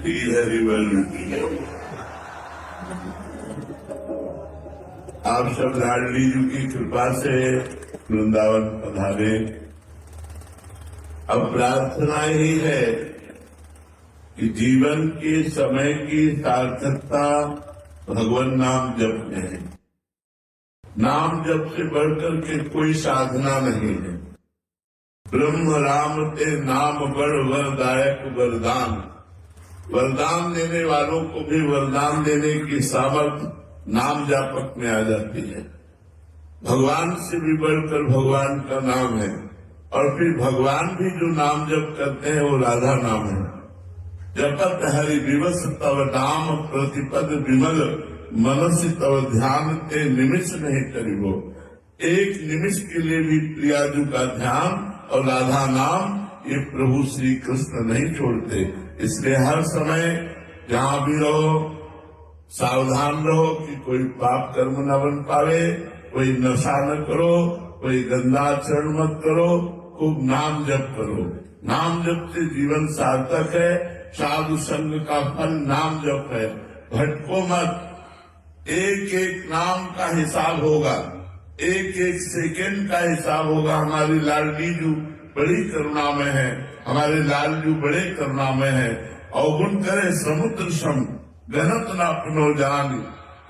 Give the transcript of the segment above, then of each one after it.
श्री हरिवंश। आप सब लाडली जी की कृपा से वृंदावन पधारे। अब प्रार्थना ही है कि जीवन के समय की सार्थकता भगवान नाम जप में है। नाम जप से बढ़कर के कोई साधना नहीं है। ब्रह्म राम ते नाम बड़ वरदायक वरदान। वरदान देने वालों को भी वरदान देने की सामर्थ्य नाम जापक में आ जाती है। भगवान से भी बढ़कर भगवान का नाम है। और फिर भगवान भी जो नाम जप करते हैं वो राधा नाम है। जपत हरि दिवस तव नाम प्रतिपद विमल मनसि तव ध्यान ते निमिष नहीं करिबो। एक निमिष के लिए भी प्रियाजू का ध्यान और राधा नाम ये प्रभु श्री कृष्ण नहीं छोड़ते। इसलिए हर समय जहाँ भी रहो सावधान रहो कि कोई पाप कर्म न बन पावे, कोई नशा न करो, कोई गंदा आचरण मत करो, खूब नाम जप करो। नाम जप से जीवन सार्थक है। साधु संग का फल नाम जप है। भटको मत। एक एक नाम का हिसाब होगा, एक एक सेकंड का हिसाब होगा। हमारी लाडली जू बड़ी करुणा में है, हमारे लालजू बड़े करुणा में है। अवगुण करे समुद्र सम गणत न अपनो जान।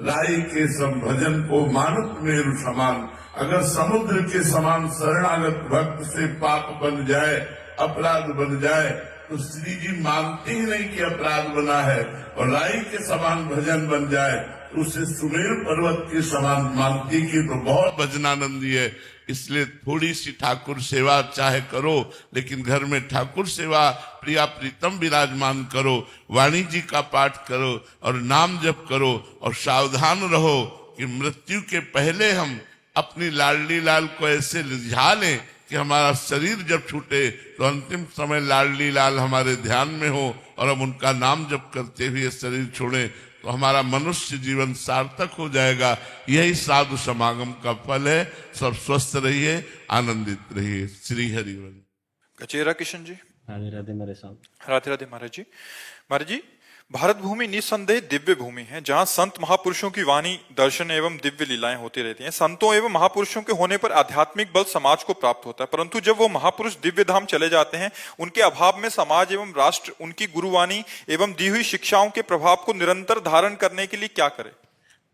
राई के सम भजन को मानत मेरु समान। अगर समुद्र के समान शरणागत भक्त से पाप बन जाए, अपराध बन जाए, तो श्री जी मानते ही नहीं कि अपराध बना है। और राई के समान भजन बन जाए तो उसे सुमेर पर्वत के समान मानती की तो बहुत भजनानंदी है। इसलिए थोड़ी सी ठाकुर सेवा चाहे करो, लेकिन घर में ठाकुर सेवा प्रिया प्रीतम विराजमान करो। वाणी जी का पाठ करो और नाम जप करो। और सावधान रहो कि मृत्यु के पहले हम अपनी लाडली लाल को ऐसे रिझा लें कि हमारा शरीर जब छूटे तो अंतिम समय लाडली लाल हमारे ध्यान में हो और हम उनका नाम जप करते हुए शरीर छोड़ें, तो हमारा मनुष्य जीवन सार्थक हो जाएगा। यही साधु समागम का फल है। सब स्वस्थ रहिए, आनंदित रहिए। श्री हरिवंश। कचेरा किशन जी। राधे राधे मेरे साहब। राधे राधे महाराज जी। महाराज जी, भारत भूमि निस्संदेह दिव्य भूमि है, जहां संत महापुरुषों की वाणी, दर्शन एवं दिव्य लीलाएं होती रहती हैं। संतों एवं महापुरुषों के होने पर आध्यात्मिक बल समाज को प्राप्त होता है, परंतु जब वो महापुरुष दिव्य धाम चले जाते हैं, उनके अभाव में समाज एवं राष्ट्र उनकी गुरुवाणी एवं दी हुई शिक्षाओं के प्रभाव को निरंतर धारण करने के लिए क्या करे?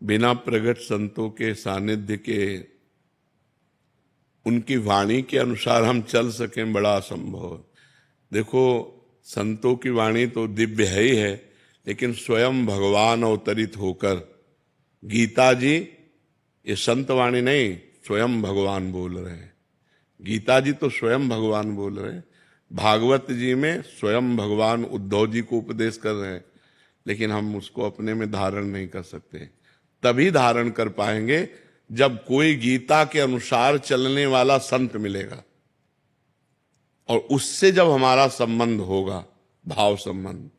बिना प्रगट संतों के सानिध्य के, उनकी वाणी के अनुसार हम चल सकें, बड़ा असंभव है। देखो, संतों की वाणी तो दिव्य है ही है, लेकिन स्वयं भगवान अवतरित होकर, गीता जी ये संत वाणी नहीं, स्वयं भगवान बोल रहे हैं। गीता जी तो स्वयं भगवान बोल रहे हैं। भागवत जी में स्वयं भगवान उद्धव जी को उपदेश कर रहे हैं, लेकिन हम उसको अपने में धारण नहीं कर सकते। तभी धारण कर पाएंगे जब कोई गीता के अनुसार चलने वाला संत मिलेगा, और उससे जब हमारा संबंध होगा, भाव संबंध,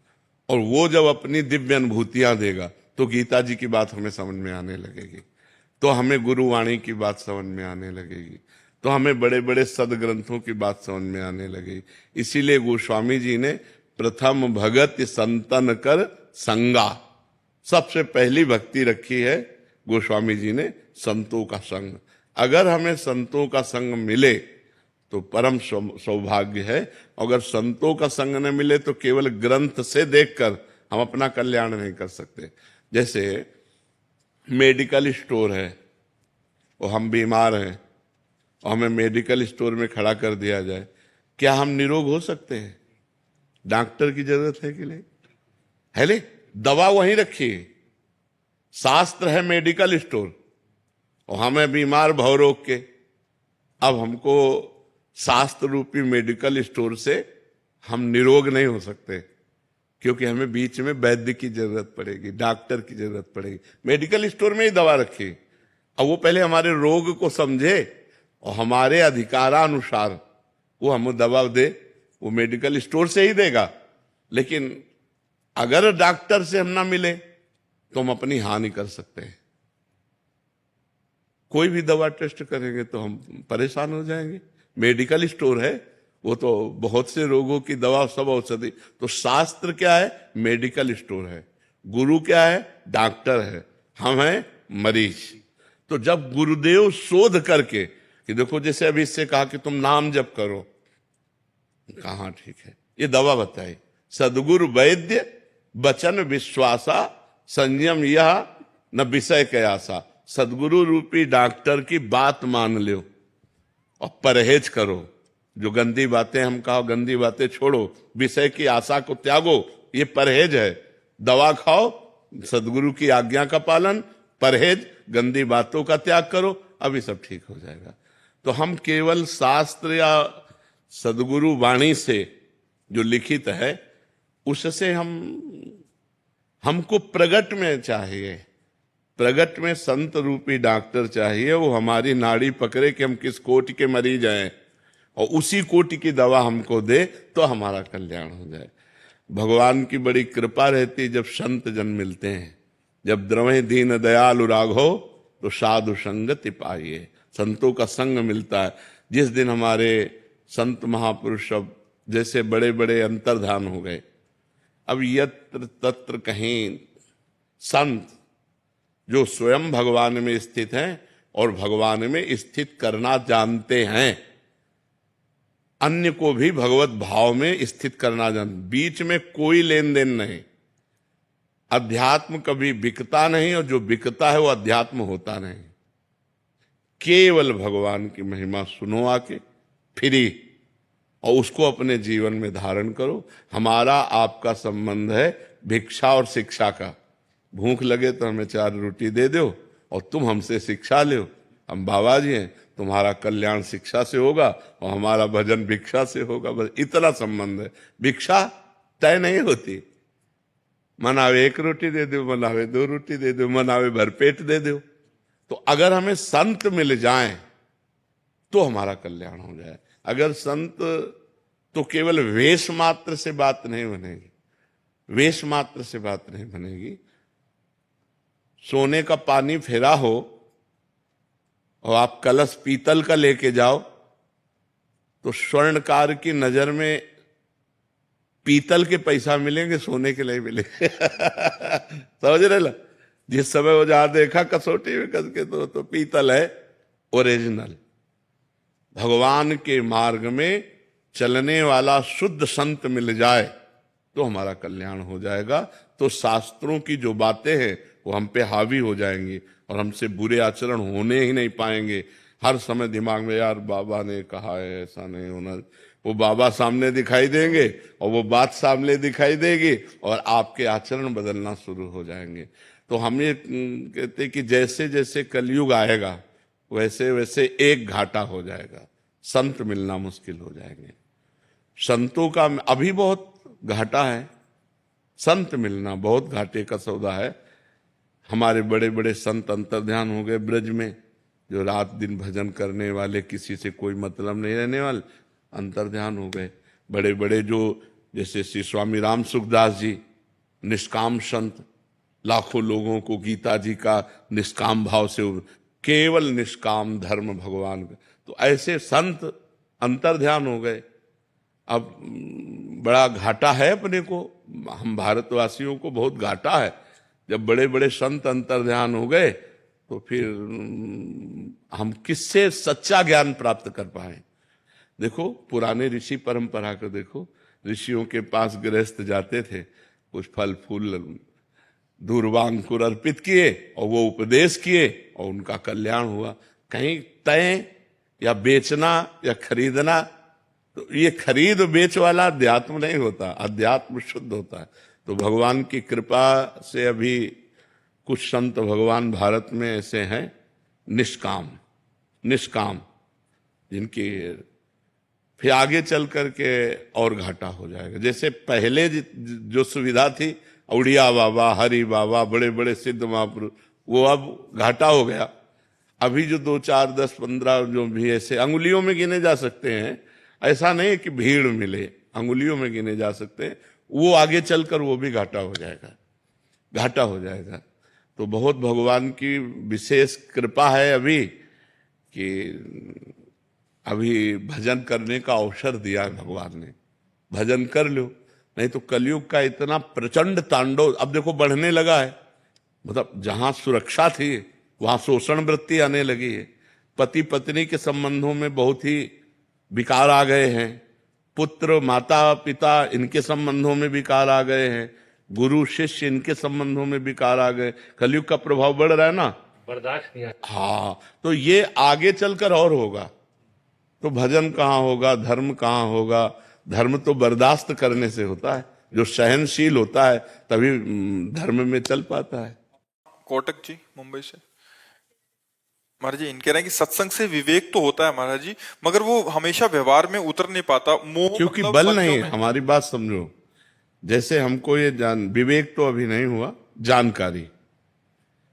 और वो जब अपनी दिव्य अनुभूतियां देगा, तो गीता जी की बात हमें समझ में आने लगेगी, तो हमें गुरुवाणी की बात समझ में आने लगेगी, तो हमें बड़े बड़े सदग्रंथों की बात समझ में आने लगेगी। इसीलिए गोस्वामी जी ने प्रथम भगत संतन कर संगा, सबसे पहली भक्ति रखी है गोस्वामी जी ने, संतों का संग। अगर हमें संतों का संग मिले तो परम सौभाग्य है। अगर संतों का संग न मिले तो केवल ग्रंथ से देखकर हम अपना कल्याण नहीं कर सकते। जैसे मेडिकल स्टोर है, और हम बीमार हैं और हमें मेडिकल स्टोर में खड़ा कर दिया जाए, क्या हम निरोग हो सकते हैं? डॉक्टर की जरूरत है कि नहीं? है ले, दवा वहीं रखिए। शास्त्र है मेडिकल स्टोर, और हमें बीमार भव रोग के। अब हमको शास्त्र रूपी मेडिकल स्टोर से हम निरोग नहीं हो सकते, क्योंकि हमें बीच में वैद्य की जरूरत पड़ेगी, डॉक्टर की जरूरत पड़ेगी। मेडिकल स्टोर में ही दवा रखी, अब वो पहले हमारे रोग को समझे और हमारे अधिकारानुसार वो हमें दवा दे। वो मेडिकल स्टोर से ही देगा, लेकिन अगर डॉक्टर से हम ना मिले तो हम अपनी हानि कर सकते हैं। कोई भी दवा टेस्ट करेंगे तो हम परेशान हो जाएंगे। मेडिकल स्टोर है, वो तो बहुत से रोगों की दवा, सब औषधि। तो शास्त्र क्या है? मेडिकल स्टोर है। गुरु क्या है? डॉक्टर है। हम हैं मरीज। तो जब गुरुदेव शोध करके कि देखो, जैसे अभी इससे कहा कि तुम नाम जप करो, कहा ठीक है, ये दवा बताई, सदगुरु वैद्य वचन विश्वासा संयम यह न विषय कयासा। सदगुरु रूपी डॉक्टर की बात मान लो और परहेज करो। जो गंदी बातें हम कहो, गंदी बातें छोड़ो, विषय की आशा को त्यागो, ये परहेज है। दवा खाओ, सदगुरु की आज्ञा का पालन, परहेज, गंदी बातों का त्याग करो, अभी सब ठीक हो जाएगा। तो हम केवल शास्त्र या सदगुरु वाणी से जो लिखित है उससे हमको प्रगट में चाहिए, प्रगट में संत रूपी डॉक्टर चाहिए। वो हमारी नाड़ी पकड़े कि हम किस कोटि के मरीज हैं और उसी कोटि की दवा हमको दे तो हमारा कल्याण हो जाए। भगवान की बड़ी कृपा रहती जब संत जन मिलते हैं। जब द्रवें दीन दयालु राघो तो साधु संगति पाइए। संतों का संग मिलता है। जिस दिन हमारे संत महापुरुष सब जैसे बड़े बड़े अंतर्धान हो गए, अब यत्र तत्र कहीं संत जो स्वयं भगवान में स्थित हैं और भगवान में स्थित करना जानते हैं, अन्य को भी भगवत भाव में स्थित करना जानते, बीच में कोई लेन देन नहीं। अध्यात्म कभी बिकता नहीं और जो बिकता है वो अध्यात्म होता नहीं। केवल भगवान की महिमा सुनो आके फ्री और उसको अपने जीवन में धारण करो। हमारा आपका संबंध है भिक्षा और शिक्षा का। भूख लगे तो हमें 4 रोटी दे दो और तुम हमसे शिक्षा लो। हम बाबा जी हैं, तुम्हारा कल्याण शिक्षा से होगा और हमारा भजन भिक्षा से होगा। बस इतना संबंध है। भिक्षा तय नहीं होती। मनावे 1 रोटी दे दो, मनावे 2 रोटी दे दो, मनावे भरपेट दे दो। तो अगर हमें संत मिल जाएं तो हमारा कल्याण हो जाए। अगर संत तो केवल वेश मात्र से बात नहीं बनेगी, वेश मात्र से बात नहीं बनेगी। सोने का पानी फेरा हो और आप कलश पीतल का लेके जाओ तो स्वर्णकार की नजर में पीतल के पैसा मिलेंगे, सोने के नहीं मिलेंगे। समझ रहे ना? जिस समय वो जहां देखा कसौटी में कस के तो पीतल है ओरिजिनल। भगवान के मार्ग में चलने वाला शुद्ध संत मिल जाए तो हमारा कल्याण हो जाएगा। तो शास्त्रों की जो बातें हैं वो हम पे हावी हो जाएंगी और हमसे बुरे आचरण होने ही नहीं पाएंगे। हर समय दिमाग में यार बाबा ने कहा है, ऐसा नहीं होना। वो बाबा सामने दिखाई देंगे और वो बात सामने दिखाई देगी और आपके आचरण बदलना शुरू हो जाएंगे। तो हम ये कहते कि जैसे जैसे कलयुग आएगा वैसे वैसे एक घाटा हो जाएगा, संत मिलना मुश्किल हो जाएंगे। संतों का अभी बहुत घाटा है, संत मिलना बहुत घाटे का सौदा है। हमारे बड़े बड़े संत अंतर्ध्यान हो गए ब्रज में, जो रात दिन भजन करने वाले, किसी से कोई मतलब नहीं रहने वाले, अंतर्ध्यान हो गए। बड़े बड़े जो जैसे श्री स्वामी राम सुखदास जी, निष्काम संत, लाखों लोगों को गीता जी का निष्काम भाव से, केवल निष्काम धर्म भगवान का। तो ऐसे संत अंतर्ध्यान हो गए। अब बड़ा घाटा है अपने को, हम भारतवासियों को बहुत घाटा है। जब बड़े बड़े संत अंतर्ध्यान हो गए तो फिर हम किससे सच्चा ज्ञान प्राप्त कर पाए? देखो पुराने ऋषि परंपरा को देखो, ऋषियों के पास गृहस्थ जाते थे, कुछ फल फूल दूर्वांकुर अर्पित किए और वो उपदेश किए और उनका कल्याण हुआ। कहीं तय या बेचना या खरीदना, तो ये खरीद बेच वाला अध्यात्म नहीं होता, अध्यात्म शुद्ध होता है। तो भगवान की कृपा से अभी कुछ संत भगवान भारत में ऐसे हैं निष्काम, निष्काम, जिनकी फिर आगे चल करके और घाटा हो जाएगा। जैसे पहले जो सुविधा थी, उड़िया बाबा, हरि बाबा, बड़े बड़े सिद्ध महापुरुष, वो अब घाटा हो गया। अभी जो 2, 4, 10, 15 जो भी ऐसे अंगुलियों में गिने जा सकते हैं, ऐसा नहीं कि भीड़ मिले, अंगुलियों में गिने जा सकते हैं, वो आगे चलकर वो भी घाटा हो जाएगा, घाटा हो जाएगा। तो बहुत भगवान की विशेष कृपा है अभी कि अभी भजन करने का अवसर दिया है भगवान ने, भजन कर लो, नहीं तो कलयुग का इतना प्रचंड तांडव अब देखो बढ़ने लगा है। मतलब जहां सुरक्षा थी वहां शोषण वृत्ति आने लगी है, पति पत्नी के संबंधों में बहुत ही विकार आ गए हैं, पुत्र माता पिता इनके संबंधों में विकार आ गए हैं, गुरु शिष्य इनके संबंधों में विकार आ गए। कलयुग का प्रभाव बढ़ रहा है ना, बर्दाश्त नहीं आता। हाँ, तो ये आगे चलकर और होगा। तो भजन कहाँ होगा, धर्म कहाँ होगा? धर्म तो बर्दाश्त करने से होता है, जो सहनशील होता है तभी धर्म में चल पाता है। कोटक जी मुंबई से। महाराज जी, इनके रहे हैं कि सत्संग से विवेक तो होता है महाराज जी, मगर वो हमेशा व्यवहार में उतर नहीं पाता, मोह क्योंकि मतलब बल बच्चों नहीं, में। हमारी बात समझो। जैसे हमको ये विवेक तो अभी नहीं हुआ, जानकारी,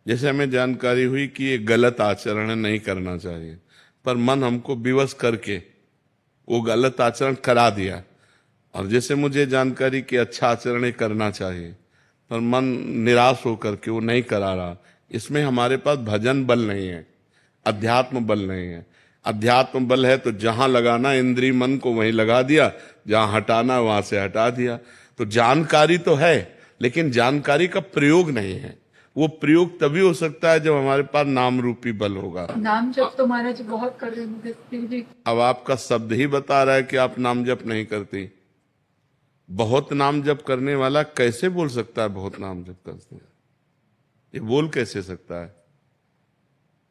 जैसे हमें जानकारी हुई कि ये गलत आचरण है, नहीं करना चाहिए, पर मन हमको विवश करके वो गलत आचरण करा दिया। और जैसे मुझे जानकारी कि अच्छा आचरण करना चाहिए, पर मन निराश होकर के वो नहीं करा रहा। इसमें हमारे पास भजन बल नहीं है, अध्यात्म बल नहीं है। अध्यात्म बल है तो जहां लगाना इंद्रिय मन को वहीं लगा दिया, जहां हटाना वहां से हटा दिया। तो जानकारी तो है, लेकिन जानकारी का प्रयोग नहीं है। वो प्रयोग तभी हो सकता है जब हमारे पास नाम रूपी बल होगा। नाम जप तो महाराज बहुत कर रहे हैं फिर भी। अब आपका शब्द ही बता रहा है कि आप नाम जप नहीं करती। बहुत नाम जप करने वाला कैसे बोल सकता है बहुत नाम जप करते हैं? ये बोल कैसे सकता है?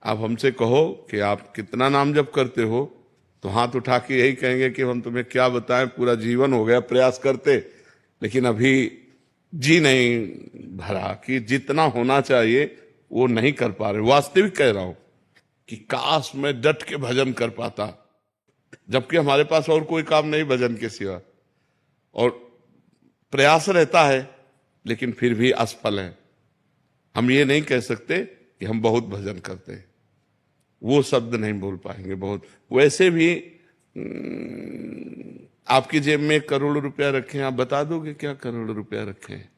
आप हमसे कहो कि आप कितना नाम जप करते हो, तो हाथ उठा के यही कहेंगे कि हम तुम्हें क्या बताएं, पूरा जीवन हो गया प्रयास करते, लेकिन अभी जी नहीं भरा कि जितना होना चाहिए वो नहीं कर पा रहे। वास्तविक कह रहा हूं कि काश मैं डट के भजन कर पाता, जबकि हमारे पास और कोई काम नहीं भजन के सिवा, और प्रयास रहता है लेकिन फिर भी असफल है। हम ये नहीं कह सकते कि हम बहुत भजन करते हैं, वो शब्द नहीं बोल पाएंगे बहुत। वैसे भी आपकी जेब में 1 करोड़ रुपया रखे हैं, आप बता दोगे क्या करोड़ रुपया रखे हैं?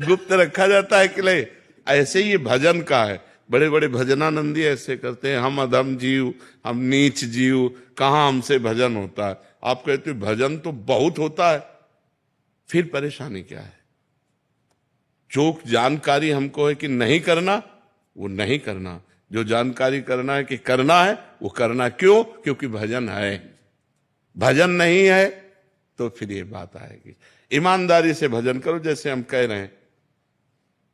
गुप्त रखा जाता है कि नहीं? ऐसे ही ये भजन का है। बड़े बड़े भजनानंदी ऐसे करते हैं, हम अधम जीव, हम नीच जीव, कहां हमसे भजन होता है। आप कहते हो भजन तो बहुत होता है, फिर परेशानी क्या है? जो जानकारी हमको है कि नहीं करना, वो नहीं करना। जो जानकारी करना है कि करना है, वो करना। क्यों? क्योंकि भजन है। भजन नहीं है तो फिर ये बात आएगी। ईमानदारी से भजन करो, जैसे हम कह रहे हैं।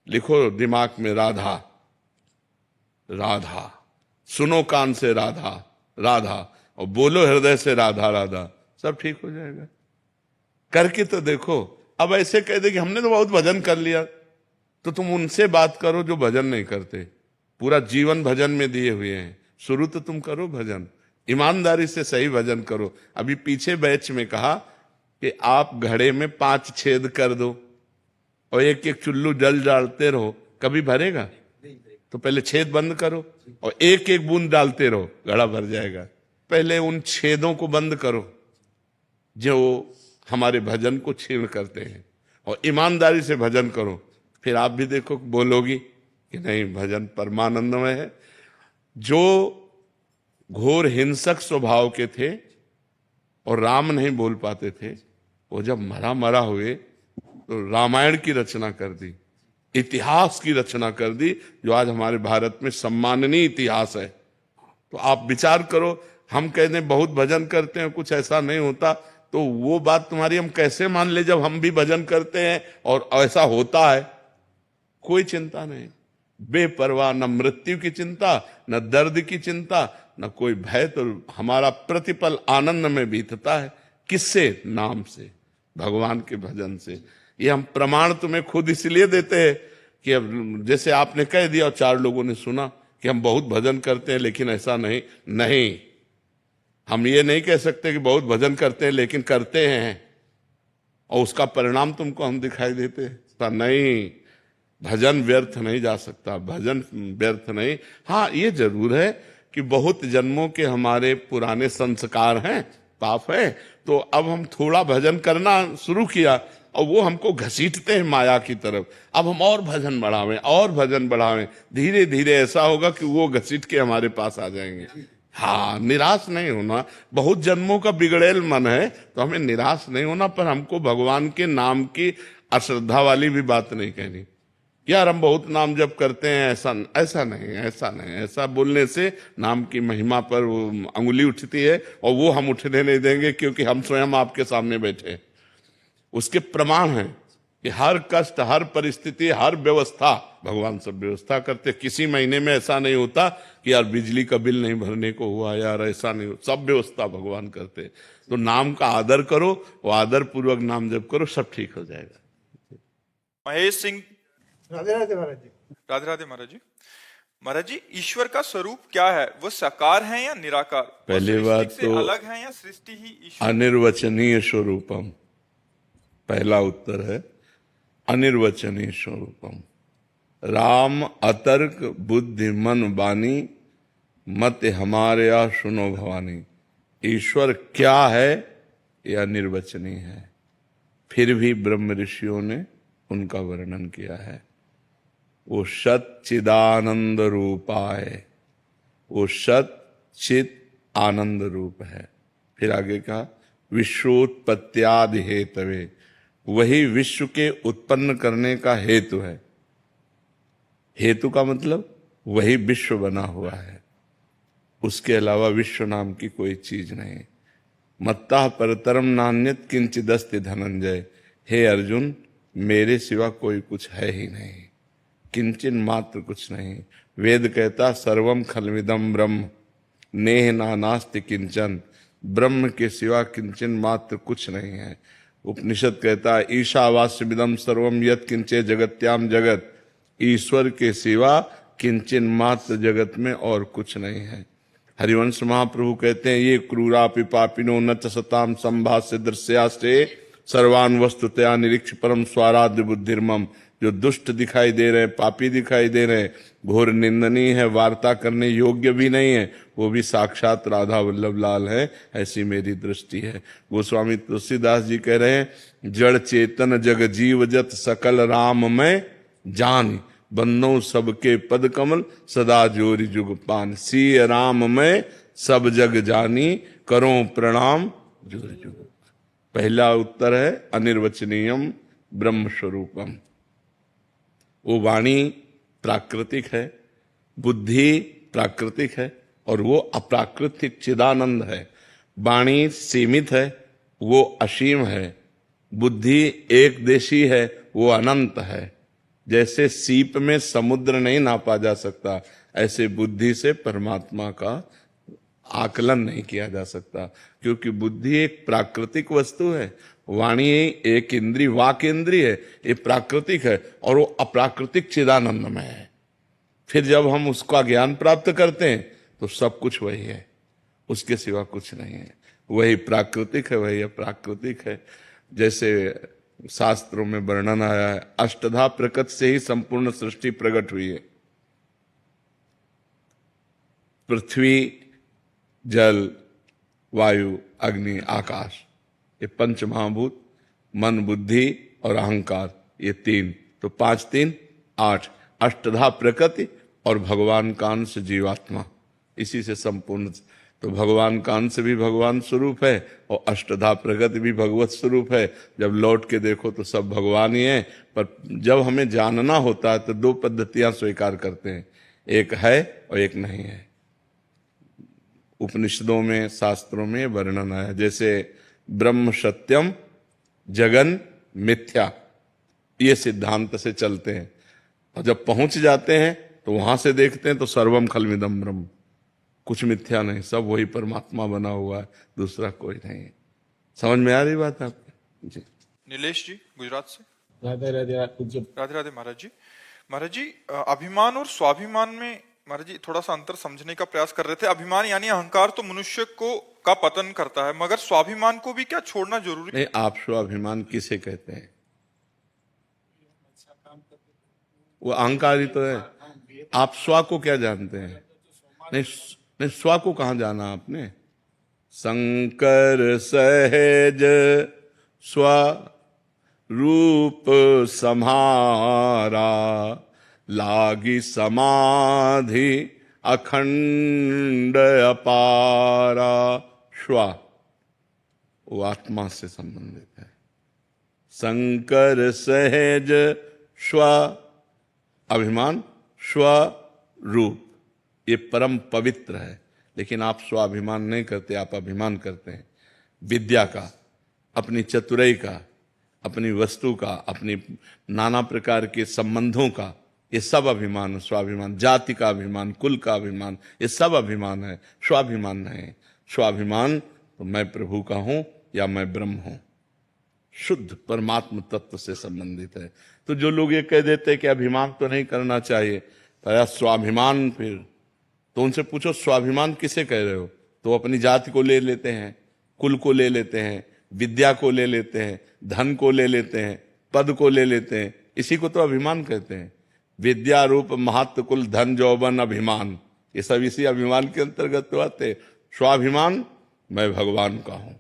लिखो दिमाग में राधा राधा, सुनो कान से राधा राधा, और बोलो हृदय से राधा राधा, सब ठीक हो जाएगा। करके तो देखो। अब ऐसे कह दे कि हमने तो बहुत भजन कर लिया, तो तुम उनसे बात करो जो भजन नहीं करते, पूरा जीवन भजन में दिए हुए हैं। शुरू तो तुम करो भजन, ईमानदारी से सही भजन करो। अभी पीछे बैच में कहा कि आप घड़े में 5 छेद कर दो और एक एक चुल्लू जल डालते रहो, कभी भरेगा? तो पहले छेद बंद करो और एक एक बूंद डालते रहो, घड़ा भर जाएगा। पहले उन छेदों को बंद करो जो हमारे भजन को छीण करते हैं, और ईमानदारी से भजन करो। फिर आप भी देखो, बोलोगी कि नहीं भजन परमानंदमय है। जो घोर हिंसक स्वभाव के थे और राम नहीं बोल पाते थे, वो जब मरा मरा हुए तो रामायण की रचना कर दी, इतिहास की रचना कर दी, जो आज हमारे भारत में सम्माननीय इतिहास है। तो आप विचार करो, हम कहते हैं बहुत भजन करते हैं, कुछ ऐसा नहीं होता, तो वो बात तुम्हारी हम कैसे मान ले जब हम भी भजन करते हैं और ऐसा होता है? कोई चिंता नहीं, बेपरवाह, न मृत्यु की चिंता, न दर्द की चिंता, न कोई भय। तो हमारा प्रतिपल आनंद में बीतता है। किससे? नाम से, भगवान के भजन से। ये हम प्रमाण तुम्हें खुद इसलिए देते हैं कि अब जैसे आपने कह दिया और 4 लोगों ने सुना कि हम बहुत भजन करते हैं लेकिन ऐसा नहीं। हम ये नहीं कह सकते कि बहुत भजन करते हैं लेकिन करते हैं और उसका परिणाम तुमको हम दिखाई देते हैं। नहीं, भजन व्यर्थ नहीं जा सकता, भजन व्यर्थ नहीं। हाँ, ये जरूर है कि बहुत जन्मों के हमारे पुराने संस्कार हैं, पाप है, तो अब हम थोड़ा भजन करना शुरू किया और वो हमको घसीटते हैं माया की तरफ। अब हम और भजन बढ़ावें और भजन बढ़ावें, धीरे धीरे ऐसा होगा कि वो घसीट के हमारे पास आ जाएंगे। हाँ, निराश नहीं होना। बहुत जन्मों का बिगड़ेल मन है तो हमें निराश नहीं होना, पर हमको भगवान के नाम की अश्रद्धा वाली भी बात नहीं कहनी। यार हम बहुत नाम जप करते हैं, ऐसा ऐसा नहीं, ऐसा नहीं, ऐसा बोलने से नाम की महिमा पर वो अंगुली उठती है, और वो हम उठने नहीं देंगे, क्योंकि हम स्वयं आपके सामने बैठे हैं। उसके प्रमाण हैं कि हर कष्ट, हर परिस्थिति, हर व्यवस्था भगवान सब व्यवस्था करते। किसी महीने में ऐसा नहीं होता कि यार बिजली का बिल नहीं भरने को हुआ, यार ऐसा नहीं, सब व्यवस्था भगवान करते। तो नाम का आदर करो, वो आदर पूर्वक नाम जप करो, सब ठीक हो जाएगा। महेश सिंह। राधे राधे महाराज जी। राधे राधे महाराज जी। महाराज जी, ईश्वर का स्वरूप क्या है? वो साकार है या निराकार? वो पहली सृष्टि बात से तो अलग है या सृष्टि ही ईश्वर? अनिर्वचनीय स्वरूपम, पहला उत्तर है अनिर्वचनीय स्वरूपम। राम अतर्क बुद्धि मन वाणी, मत हमारे या सुनो भवानी। ईश्वर क्या है यह निर्वचनीय है, फिर भी ब्रह्म ऋषियों ने उनका वर्णन किया है। वो सच्चिदानंद रूपाय, वो सच्चित आनंद रूप है। फिर आगे कहा विश्वोत्पत्त्यादि हेतवे, वही विश्व के उत्पन्न करने का हेतु है। हेतु का मतलब वही विश्व बना हुआ है, उसके अलावा विश्व नाम की कोई चीज नहीं। मत्ता परतरम नान्यत किंचिदस्ति धनंजय, हे अर्जुन मेरे सिवा कोई कुछ है ही नहीं, किंचन मात्र कुछ नहीं। वेद कहता सर्वम खलविदम ब्रह्म, नेह नानास्ति किंचन, ब्रह्म के सिवा किंचन मात्र कुछ नहीं है। उपनिषद कहता ईशावास्यमिदम सर्वम यत् किंचे जगत्याम जगत, ईश्वर के सिवा किंचन मात्र जगत में और कुछ नहीं है। हरिवंश महाप्रभु कहते हैं ये क्रूरापि पापिनो न च सताम संभाष्य दृश्यास्ते, सर्वान वस्तुतया निरीक्ष परम स्वाराध्य बुद्धिर्मम। जो दुष्ट दिखाई दे रहे हैं, पापी दिखाई दे रहे हैं, घोर निंदनीय है, वार्ता करने योग्य भी नहीं है, वो भी साक्षात राधा वल्लभ लाल है, ऐसी मेरी दृष्टि है। गोस्वामी तुलसीदास जी कह रहे हैं जड़ चेतन जग जीव जत सकल राम में जान, बंदो सबके पद कमल सदा जोरी जुग पान। सी राम में सब जग जानी, करो प्रणाम जोरी जुग। पहला उत्तर है अनिर्वचनीयम ब्रह्म स्वरूपम। वो वाणी प्राकृतिक है, बुद्धि प्राकृतिक है, और वो अप्राकृतिक चिदानंद है। वाणी सीमित है, वो असीम है। बुद्धि एक देशी है, वो अनंत है। जैसे सीप में समुद्र नहीं नापा जा सकता, ऐसे बुद्धि से परमात्मा का आकलन नहीं किया जा सकता, क्योंकि बुद्धि एक प्राकृतिक वस्तु है। वाणी एक इंद्री, वाक इंद्री है, ये प्राकृतिक है, और वो अप्राकृतिक चिदानंदमय है। फिर जब हम उसका ज्ञान प्राप्त करते हैं तो सब कुछ वही है, उसके सिवा कुछ नहीं है। वही प्राकृतिक है, वही अप्राकृतिक है। जैसे शास्त्रों में वर्णन आया है अष्टधा प्रकट से ही संपूर्ण सृष्टि प्रकट हुई है। पृथ्वी, जल, वायु, अग्नि, आकाश, ये पंच महाभूत, मन, बुद्धि और अहंकार, ये तीन। तो 5 3 8, अष्टधा प्रकृति और भगवान का अंश जीवात्मा, इसी से संपूर्ण। तो भगवान का अंश भी भगवान स्वरूप है और अष्टधा प्रकृति भी भगवत स्वरूप है। जब लौट के देखो तो सब भगवान ही है, पर जब हमें जानना होता है तो 2 पद्धतियां स्वीकार करते हैं, एक है और एक नहीं है। उपनिषदों में, शास्त्रों में वर्णन आया, जैसे ब्रह्म सत्यम जगन मिथ्या, ये सिद्धांत से चलते हैं। और जब पहुंच जाते हैं तो वहां से देखते हैं तो सर्वम खलमिदम ब्रह्म, कुछ मिथ्या नहीं, सब वही परमात्मा बना हुआ है, दूसरा कोई नहीं है। समझ में आ रही बात आपको जी? नीलेश जी गुजरात से। राधे राधे राधे राधे महाराज जी। महाराज जी, अभिमान और स्वाभिमान में महाराज जी थोड़ा सा अंतर समझने का प्रयास कर रहे थे। अभिमान यानी अहंकार तो मनुष्य को का पतन करता है, मगर स्वाभिमान को भी क्या छोड़ना जरूरी नहीं, आप स्वाभिमान किसे कहते हैं? वो अहंकार ही तो है। आप स्व को क्या जानते हैं? नहीं नहीं, स्व को कहां जाना आपने? शंकर सहज स्व रूप सम्हारा, लागी समाधि अखंड अपारा श्वा, वो आत्मा से संबंधित है। शंकर सहज श्व, अभिमान श्व रूप, ये परम पवित्र है। लेकिन आप स्वाभिमान नहीं करते, आप अभिमान करते हैं विद्या का, अपनी चतुराई का, अपनी वस्तु का, अपनी नाना प्रकार के संबंधों का, ये सब अभिमान, स्वाभिमान, जाति का अभिमान, कुल का अभिमान, ये सब अभिमान है, स्वाभिमान नहीं। स्वाभिमान तो मैं प्रभु का हूं या मैं ब्रह्म हूं, शुद्ध परमात्म तत्व से संबंधित है। तो जो लोग ये कह देते हैं कि अभिमान तो नहीं करना चाहिए, पर स्वाभिमान, फिर तो उनसे पूछो स्वाभिमान किसे कह रहे हो? तो अपनी जाति को ले लेते हैं, कुल को ले लेते हैं, विद्या को ले लेते हैं, धन को ले लेते हैं, पद को ले लेते हैं, इसी को तो अभिमान कहते हैं। विद्या रूप महत्व कुल धन जौवन अभिमान, ये सब इसी अभिमान के अंतर्गत तो आते। स्वाभिमान, मैं भगवान का हूं,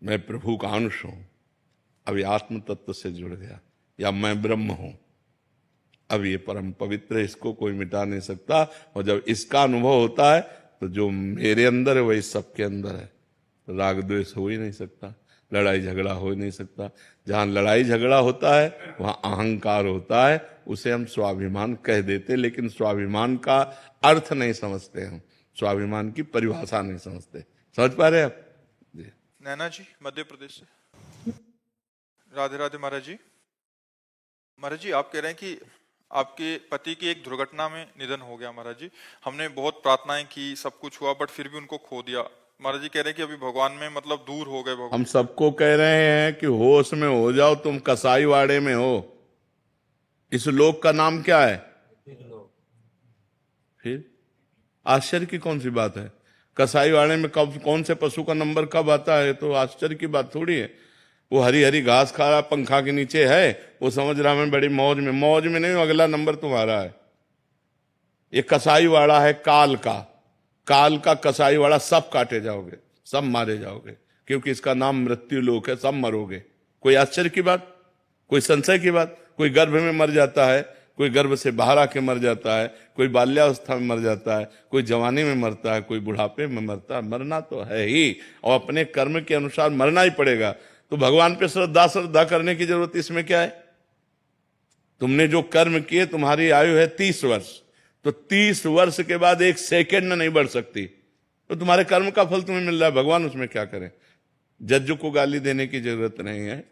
मैं प्रभु का अंश हूं, अब ये आत्म तत्व से जुड़ गया, या मैं ब्रह्म हूं, अब ये परम पवित्र है, इसको कोई मिटा नहीं सकता। और जब इसका अनुभव होता है तो जो मेरे अंदर है वही सबके अंदर है, तो राग द्वेष हो ही नहीं सकता, लड़ाई झगड़ा हो ही नहीं सकता। जहां लड़ाई झगड़ा होता है वहां अहंकार होता है, उसे हम स्वाभिमान कह देते, लेकिन स्वाभिमान का अर्थ नहीं समझते, हम स्वाभिमान की परिभाषा नहीं समझते। समझ पा रहे आप जी? नैना जी मध्य प्रदेश से। राधे राधे महाराज जी। महाराज जी, आप कह रहे हैं कि आपके पति की एक दुर्घटना में निधन हो गया। महाराज जी, हमने बहुत प्रार्थनाएं की, सब कुछ हुआ, बट फिर भी उनको खो दिया। महाराज जी कह रहे हैं कि अभी भगवान में मतलब दूर हो गए भगवान। हम सबको कह रहे हैं कि होश में हो जाओ, तुम कसाई वाड़े में हो। इस लोक का नाम क्या है? फिर आश्चर्य की कौन सी बात है? कसाई वाड़े में कब, कौन से पशु का नंबर कब आता है, तो आश्चर्य की बात थोड़ी है। वो हरी हरी घास खा रहा, पंखा के नीचे है, वो समझ रहा मैं बड़ी मौज में। मौज में नहीं, अगला नंबर तुम्हारा है। ये कसाई वाड़ा है काल का, काल का कसाई वाड़ा, सब काटे जाओगे, सब मारे जाओगे, क्योंकि इसका नाम मृत्यु लोक है, सब मरोगे। कोई आश्चर्य की बात, कोई संशय की बात? कोई गर्भ में मर जाता है, कोई गर्भ से बाहर आके मर जाता है, कोई बाल्यावस्था में मर जाता है, कोई जवानी में मरता है, कोई बुढ़ापे में मरता है। मरना तो है ही, और अपने कर्म के अनुसार मरना ही पड़ेगा। तो भगवान पे श्रद्धा करने की जरूरत इसमें क्या है? तुमने जो कर्म किए, तुम्हारी आयु है 30 वर्ष, तो 30 वर्ष के बाद 1 सेकेंड नहीं बढ़ सकती, तो तुम्हारे कर्म का फल तुम्हें मिल रहा है। भगवान उसमें क्या करें? जज को गाली देने की जरूरत नहीं है,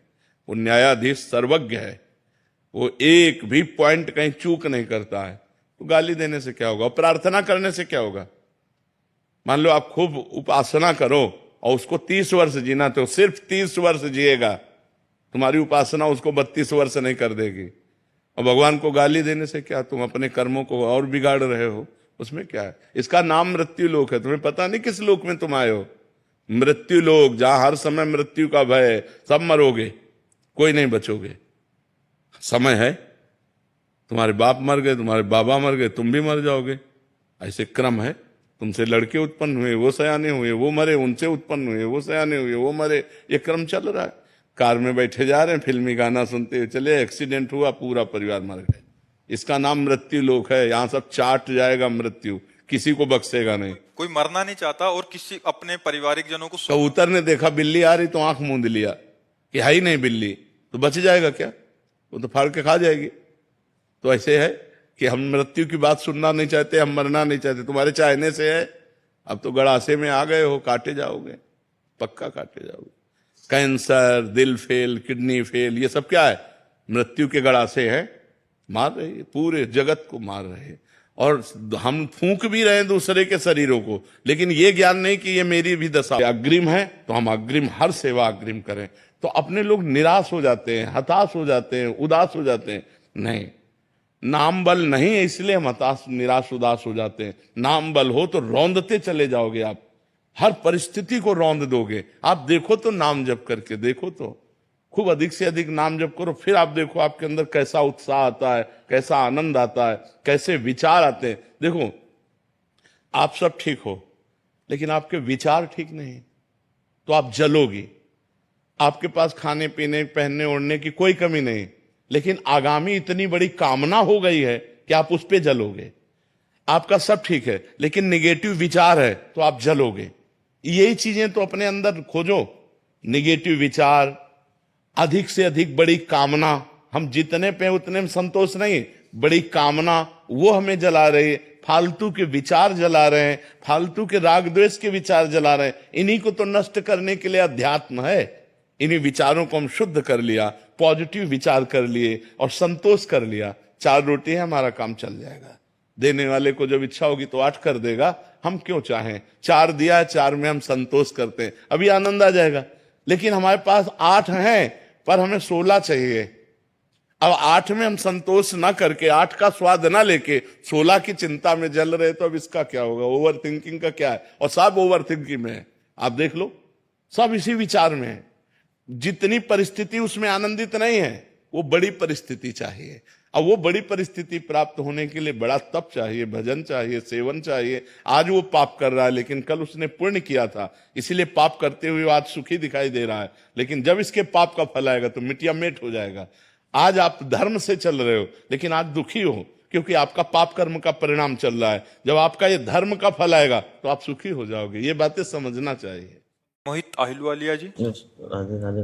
वो न्यायाधीश सर्वज्ञ है, वो एक भी पॉइंट कहीं चूक नहीं करता है। तो गाली देने से क्या होगा, और प्रार्थना करने से क्या होगा? मान लो आप खूब उपासना करो और उसको 30 वर्ष जीना, तो सिर्फ 30 वर्ष जिएगा, तुम्हारी उपासना उसको 32 वर्ष नहीं कर देगी। और भगवान को गाली देने से क्या, तुम अपने कर्मों को और बिगाड़ रहे हो, उसमें क्या है? इसका नाम मृत्यु लोक है। तुम्हें पता नहीं किस लोक में तुम आए हो। मृत्यु लोक, जहां हर समय मृत्यु का भय है, सब मरोगे, कोई नहीं बचोगे। समय है, तुम्हारे बाप मर गए, तुम्हारे बाबा मर गए, तुम भी मर जाओगे, ऐसे क्रम है। तुमसे लड़के उत्पन्न हुए, वो सयाने हुए, वो मरे, उनसे उत्पन्न हुए, वो सयाने हुए, वो मरे, ये क्रम चल रहा है। कार में बैठे जा रहे हैं, फिल्मी गाना सुनते हुए चले, एक्सीडेंट हुआ, पूरा परिवार मर गए। इसका नाम मृत्यु लोक है। यहां सब चाट जाएगा मृत्यु, किसी को बख्शेगा नहीं। कोई मरना नहीं चाहता और किसी अपने पारिवारिक जनों को कबूतर ने देखा बिल्ली आ रही तो आंख मूंद लिया कि है ही नहीं बिल्ली, तो बच जाएगा क्या? वो तो फाड़ के खा जाएगी। तो ऐसे है कि हम मृत्यु की बात सुनना नहीं चाहते, हम मरना नहीं चाहते। तुम्हारे चाहने से है, अब तो गड़ासे में आ गए हो, काटे जाओगे, पक्का काटे जाओगे। कैंसर, दिल फेल, किडनी फेल, ये सब क्या है? मृत्यु के गड़ासे हैं, मार रहे हैं, पूरे जगत को मार रहे हैं। और हम फूंक भी रहे हैं दूसरे के शरीरों को, लेकिन ये ज्ञान नहीं कि ये मेरी भी दशा अग्रिम है, तो हम अग्रिम, हर सेवा अग्रिम करें। तो अपने लोग निराश हो जाते हैं, हताश हो जाते हैं, उदास हो जाते हैं। नहीं, नाम बल नहीं है, इसलिए हम हताश, निराश, उदास हो जाते हैं। नाम बल हो तो रौंदते चले जाओगे, आप हर परिस्थिति को रौंद दोगे। आप देखो तो, नाम जप करके देखो तो, खूब अधिक से अधिक नाम जप करो, फिर आप देखो आपके अंदर कैसा उत्साह आता है, कैसा आनंद आता है, कैसे विचार आते हैं। देखो, आप सब ठीक हो, लेकिन आपके विचार ठीक नहीं, तो आप जलोगी। आपके पास खाने पीने, पहनने ओढ़ने की कोई कमी नहीं, लेकिन आगामी इतनी बड़ी कामना हो गई है कि आप उस पे जलोगे। आपका सब ठीक है, लेकिन निगेटिव विचार है तो आप जलोगे। यही चीजें तो अपने अंदर खोजो। निगेटिव विचार, अधिक से अधिक बड़ी कामना, हम जितने पे उतने में संतोष नहीं, बड़ी कामना वो हमें जला रही है। फालतू के विचार जला रहे हैं, फालतू के राग द्वेष के विचार जला रहे हैं। इन्हीं को तो नष्ट करने के लिए अध्यात्म है। इन्हीं विचारों को हम शुद्ध कर लिया, पॉजिटिव विचार कर लिए और संतोष कर लिया, 4 रोटी है, हमारा काम चल जाएगा। देने वाले को जब इच्छा होगी तो 8 कर देगा। हम क्यों चाहें? 4 दिया है, 4 में हम संतोष करते हैं, अभी आनंद आ जाएगा। लेकिन हमारे पास 8 हैं, पर हमें 16 चाहिए। अब 8 में हम संतोष ना करके, 8 का स्वाद ना लेके 16 की चिंता में जल रहे, तो अब इसका क्या होगा? ओवर थिंकिंग का क्या है? और सब ओवर थिंकिंग में है। आप देख लो, सब इसी विचार में है। जितनी परिस्थिति उसमें आनंदित नहीं है, वो बड़ी परिस्थिति चाहिए। अब वो बड़ी परिस्थिति प्राप्त होने के लिए बड़ा तप चाहिए, भजन चाहिए, सेवन चाहिए। आज वो पाप कर रहा है, लेकिन कल उसने पुण्य किया था, इसीलिए पाप करते हुए आज सुखी दिखाई दे रहा है। लेकिन जब इसके पाप का फल आएगा तो मिटिया मेट हो जाएगा। आज आप धर्म से चल रहे हो, लेकिन आज दुखी हो, क्योंकि आपका पाप कर्म का परिणाम चल रहा है। जब आपका ये धर्म का फल आएगा तो आप सुखी हो जाओगे। ये बातें समझना चाहिए। मोहित आहिलवालिया जी। राधे राधे।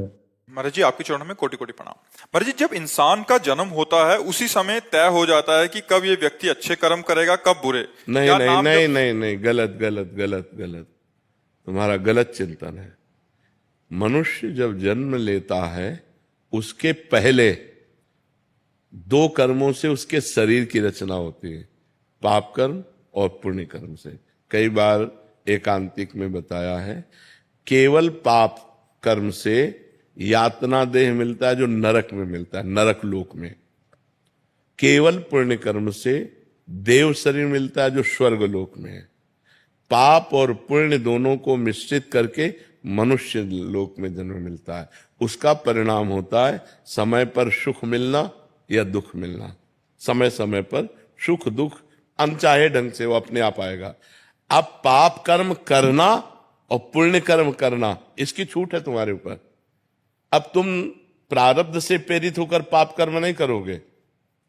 महाराज जी, आपके चरणों में कोटि कोटि प्रणाम। महाराज जी, जब इंसान का जन्म होता है उसी समय तय हो जाता है कि कब ये व्यक्ति अच्छे कर्म करेगा, कब बुरे। नहीं क्या नहीं नाम नहीं जब- नहीं नहीं, गलत गलत गलत गलत, तुम्हारा गलत चिंतन है। मनुष्य जब जन्म लेता है उसके पहले 2 कर्मों से उसके शरीर की रचना होती है, पाप कर्म और पुण्य कर्म से। कई बार एकांतिक में बताया है, केवल पाप कर्म से यातना देह मिलता है जो नरक में मिलता है, नरक लोक में। केवल पुण्य कर्म से देव शरीर मिलता है जो स्वर्ग लोक में है। पाप और पुण्य दोनों को मिश्रित करके मनुष्य लोक में जन्म मिलता है। उसका परिणाम होता है समय पर सुख मिलना या दुख मिलना। समय समय पर सुख दुख अनचाहे ढंग से वो अपने आप आएगा। अब पाप कर्म करना और पुण्य कर्म करना, इसकी छूट है तुम्हारे ऊपर। अब तुम प्रारब्ध से प्रेरित होकर पाप कर्म नहीं करोगे,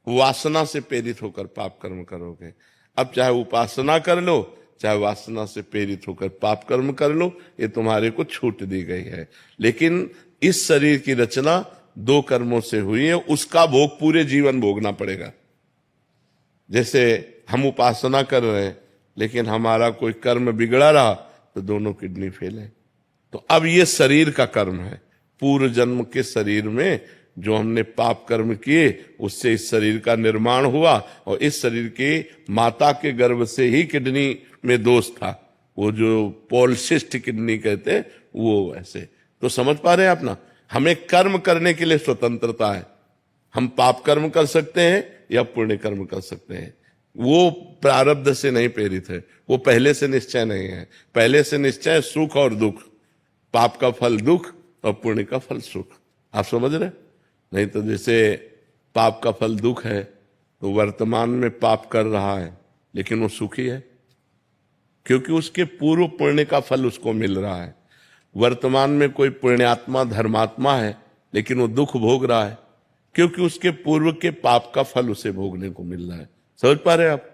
वासना से प्रेरित होकर पाप कर्म करोगे। अब चाहे उपासना कर लो, चाहे वासना से प्रेरित होकर पाप कर्म कर लो, ये तुम्हारे को छूट दी गई है। लेकिन इस शरीर की रचना 2 कर्मों से हुई है, उसका भोग पूरे जीवन भोगना पड़ेगा। जैसे हम उपासना कर रहे हैं, लेकिन हमारा कोई कर्म बिगड़ा रहा तो दोनों किडनी फेल है। तो अब ये शरीर का कर्म है। पूर्व जन्म के शरीर में जो हमने पाप कर्म किए, उससे इस शरीर का निर्माण हुआ, और इस शरीर के माता के गर्भ से ही किडनी में दोष था, वो जो पॉलिसिस्ट किडनी कहते हैं, वो ऐसे। तो समझ पा रहे हैं आप ना? हमें कर्म करने के लिए स्वतंत्रता है। हम पाप कर्म कर सकते हैं या पुण्य कर्म कर सकते हैं। वो प्रारब्ध से नहीं प्रेरित है, वो पहले से निश्चय नहीं है। पहले से निश्चय सुख और दुख, पाप का फल दुख और पुण्य का फल सुख। आप समझ रहे? नहीं तो जैसे पाप का फल दुख है, तो वर्तमान में पाप कर रहा है लेकिन वो सुखी है, क्योंकि उसके पूर्व पुण्य का फल उसको मिल रहा है। वर्तमान में कोई पुण्यात्मा धर्मात्मा है, लेकिन वो दुख भोग रहा है, क्योंकि उसके पूर्व के पाप का फल उसे भोगने को मिल रहा है। समझ पा रहे हैं आप?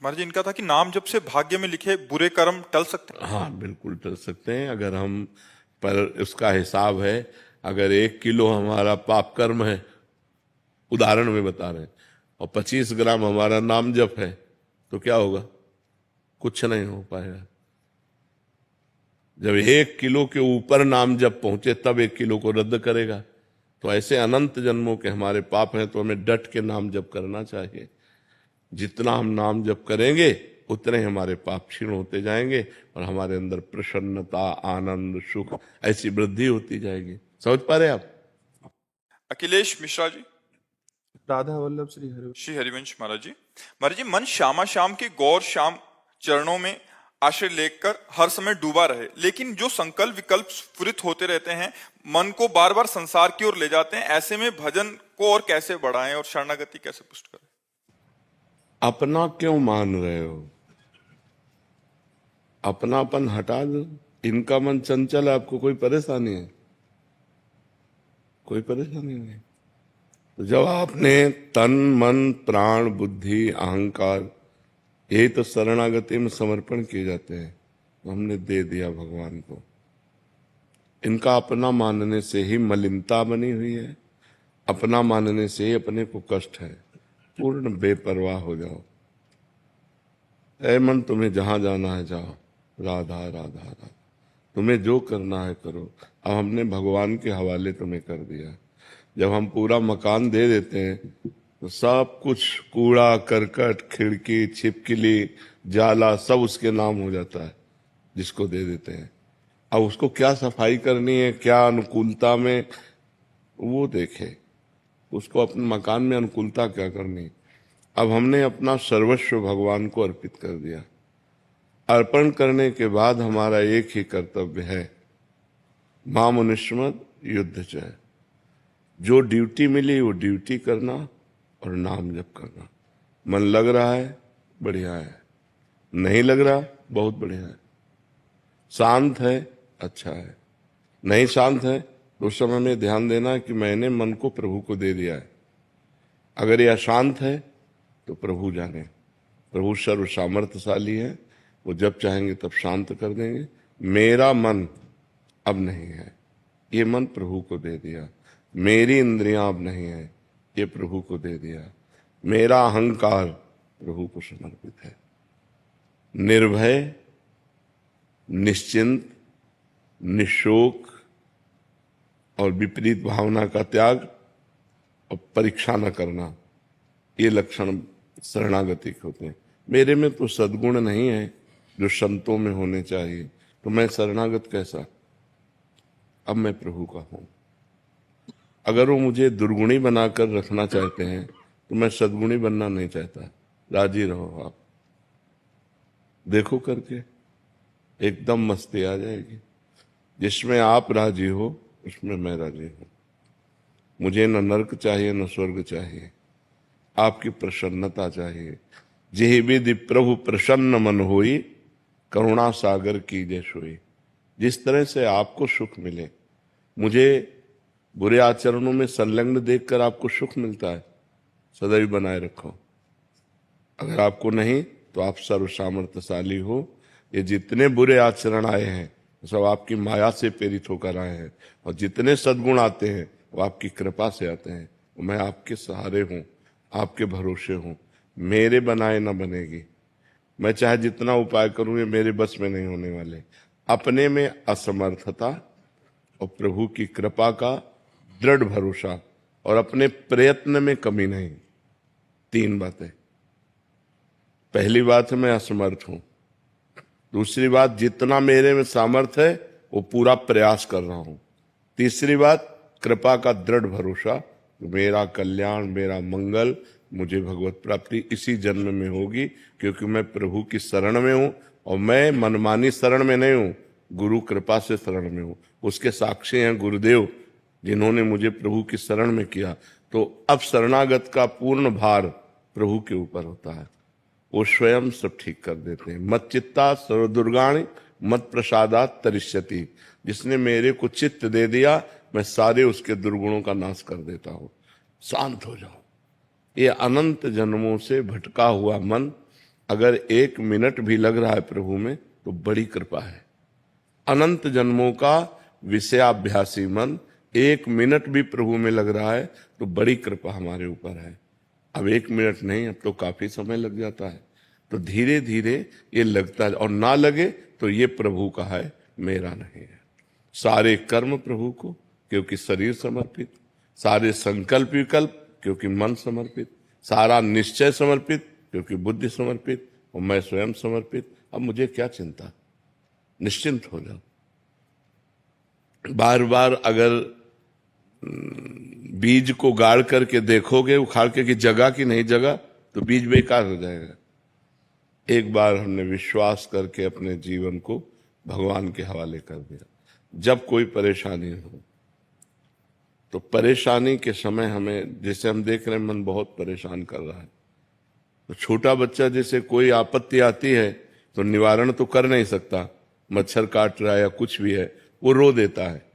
महाराज जी, इनका था कि नाम जब से भाग्य में लिखे बुरे कर्म टल सकते हैं। हाँ, बिल्कुल टल सकते हैं। अगर हम पर उसका हिसाब है, अगर 1 किलो हमारा पाप कर्म है, उदाहरण में बता रहे हैं, और 25 ग्राम हमारा नाम जप है, तो क्या होगा? कुछ नहीं हो पाएगा। जब 1 किलो के ऊपर नाम जप पहुंचे तब 1 किलो को रद्द करेगा। तो ऐसे अनंत जन्मों के हमारे पाप हैं, तो हमें डट के नाम जप करना चाहिए। जितना हम नाम जप करेंगे उतने ही हमारे पाप क्षीण होते जाएंगे, और हमारे अंदर प्रसन्नता, आनंद, सुख ऐसी वृद्धि होती जाएगी। समझ पा रहे आप? अखिलेश मिश्रा जी। राधा वल्लभ श्री हरि। श्री हरिवंश महाराज जी। महाराज जी, मन श्यामा श्याम के गौर श्याम चरणों में आश्रय लेकर हर समय डूबा रहे, लेकिन जो संकल्प विकल्प स्फुरित होते रहते हैं, मन को बार बार संसार की ओर ले जाते हैं। ऐसे में भजन को और कैसे बढ़ाएं और शरणागति कैसे पुष्ट करें? अपना क्यों मान रहे हो? अपनापन हटा दो। इनका मन चंचल है, आपको कोई परेशानी है? कोई परेशानी नहीं। तो जब आपने तन मन प्राण बुद्धि अहंकार ये तो शरणागति में समर्पण किए जाते हैं, तो हमने दे दिया भगवान को। इनका अपना मानने से ही मलिनता बनी हुई है, अपना मानने से ही अपने को कष्ट है। पूर्ण बेपरवाह हो जाओ। ऐ मन तुम्हें जहां जाना है जाओ, राधा राधा राधा, तुम्हें जो करना है करो। अब हमने भगवान के हवाले तुम्हें कर दिया। जब हम पूरा मकान दे देते हैं तो सब कुछ कूड़ा करकट खिड़की छिपकली जाला सब उसके नाम हो जाता है जिसको दे देते हैं। अब उसको क्या सफाई करनी है, क्या अनुकूलता में, वो देखे। उसको अपने मकान में अनुकूलता क्या करनी। अब हमने अपना सर्वस्व भगवान को अर्पित कर दिया। अर्पण करने के बाद हमारा एक ही कर्तव्य है, मां मनुष्यमद युद्ध चय। जो ड्यूटी मिली वो ड्यूटी करना और नाम जप करना। मन लग रहा है बढ़िया है, नहीं लग रहा बहुत बढ़िया है, शांत है अच्छा है, नहीं शांत है तो उस समय में ध्यान देना कि मैंने मन को प्रभु को दे दिया है। अगर यह अशांत है तो प्रभु जाने, प्रभु सर्व सामर्थ्यशाली है, वो जब चाहेंगे तब शांत कर देंगे। मेरा मन अब नहीं है, ये मन प्रभु को दे दिया। मेरी इंद्रियां अब नहीं है, ये प्रभु को दे दिया। मेरा अहंकार प्रभु को समर्पित है। निर्भय, निश्चिंत, निशोक और विपरीत भावना का त्याग और परीक्षा न करना, ये लक्षण शरणागति के होते हैं। मेरे में तो सद्गुण नहीं है जो संतों में होने चाहिए, तो मैं शरणागत कैसा। अब मैं प्रभु का हूं। अगर वो मुझे दुर्गुणी बनाकर रखना चाहते हैं तो मैं सद्गुणी बनना नहीं चाहता। राजी रहो आप, देखो करके एकदम मस्ती आ जाएगी। जिसमें आप राजी हो उसमें मैं राजी हूं। मुझे न नरक चाहिए न स्वर्ग चाहिए, आपकी प्रसन्नता चाहिए। जेहि विधि प्रभु प्रसन्न मन होई, करुणा सागर कीजे सोई। जिस तरह से आपको सुख मिले, मुझे बुरे आचरणों में संलग्न देखकर आपको सुख मिलता है, सदैव बनाए रखो। अगर आपको नहीं तो आप सर्व सामर्थ्यशाली हो। ये जितने बुरे आचरण आए हैं सब आपकी माया से प्रेरित होकर आए हैं, और जितने सद्गुण आते हैं वो आपकी कृपा से आते हैं। मैं आपके सहारे हूं, आपके भरोसे हूं। मेरे बनाए न बनेगी। मैं चाहे जितना उपाय करूं ये मेरे बस में नहीं होने वाले। अपने में असमर्थता और प्रभु की कृपा का दृढ़ भरोसा और अपने प्रयत्न में कमी नहीं। तीन बातें। पहली बात है मैं असमर्थ हूं। दूसरी बात जितना मेरे में सामर्थ्य है वो पूरा प्रयास कर रहा हूं। तीसरी बात कृपा का दृढ़ भरोसा, मेरा कल्याण मेरा मंगल मुझे भगवत प्राप्ति इसी जन्म में होगी, क्योंकि मैं प्रभु की शरण में हूं और मैं मनमानी शरण में नहीं हूं, गुरु कृपा से शरण में हूं। उसके साक्षी हैं गुरुदेव जिन्होंने मुझे प्रभु की शरण में किया। तो अब शरणागत का पूर्ण भार प्रभु के ऊपर होता है, वो स्वयं सब ठीक कर देते हैं। मत चित्ता सर्वदुर्गाणि मत प्रसादात तरिष्यति। जिसने मेरे को चित्त दे दिया मैं सारे उसके दुर्गुणों का नाश कर देता हूं। शांत हो जाओ। ये अनंत जन्मों से भटका हुआ मन अगर 1 मिनट भी लग रहा है प्रभु में तो बड़ी कृपा है। अनंत जन्मों का विषयाभ्यासी मन 1 मिनट भी प्रभु में लग रहा है तो बड़ी कृपा हमारे ऊपर है। अब 1 मिनट नहीं, अब तो काफी समय लग जाता है। तो धीरे धीरे ये लगता है, और ना लगे तो ये प्रभु का है, मेरा नहीं है। सारे कर्म प्रभु को क्योंकि शरीर समर्पित, सारे संकल्प विकल्प क्योंकि मन समर्पित, सारा निश्चय समर्पित क्योंकि बुद्धि समर्पित, और मैं स्वयं समर्पित। अब मुझे क्या चिंता, निश्चिंत हो जाओ। बार बार अगर बीज को गाड़ करके देखोगे उखाड़ के कि जगह की नहीं जगह, तो बीज बेकार हो जाएगा। एक बार हमने विश्वास करके अपने जीवन को भगवान के हवाले कर दिया। जब कोई परेशानी हो तो परेशानी के समय हमें, जैसे हम देख रहे हैं मन बहुत परेशान कर रहा है, तो छोटा बच्चा जैसे कोई आपत्ति आती है तो निवारण तो कर नहीं सकता, मच्छर काट रहा है या कुछ भी है, वो रो देता है।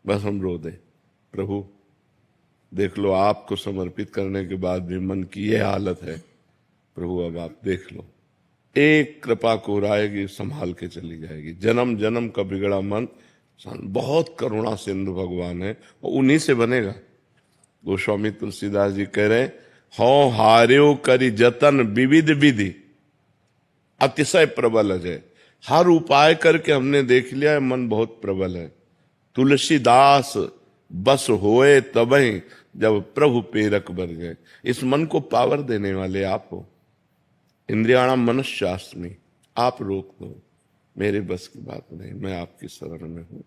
बस हम रो दे, प्रभु देख लो, आपको समर्पित करने के बाद भी मन की ये हालत है। प्रभु अब आप देख लो, एक कृपा कोराएगी, संभाल के चली जाएगी। जन्म जन्म का बिगड़ा मन, बहुत करुणा सिंधु भगवान है, और उन्हीं से बनेगा। गोस्वामी तुलसीदास जी कह रहे, हौ हार्यो करी जतन विविध विधि, अतिशय प्रबल अजय। हर उपाय करके हमने देख लिया है, मन बहुत प्रबल है। तुलसीदास बस होए तबहि, जब प्रभु प्रेरक बर गए। इस मन को पावर देने वाले आप हो। इंद्रियाणाम मनश्शास्त्रमी, आप रोक दो, मेरे बस की बात नहीं, मैं आपकी शरण में हूं।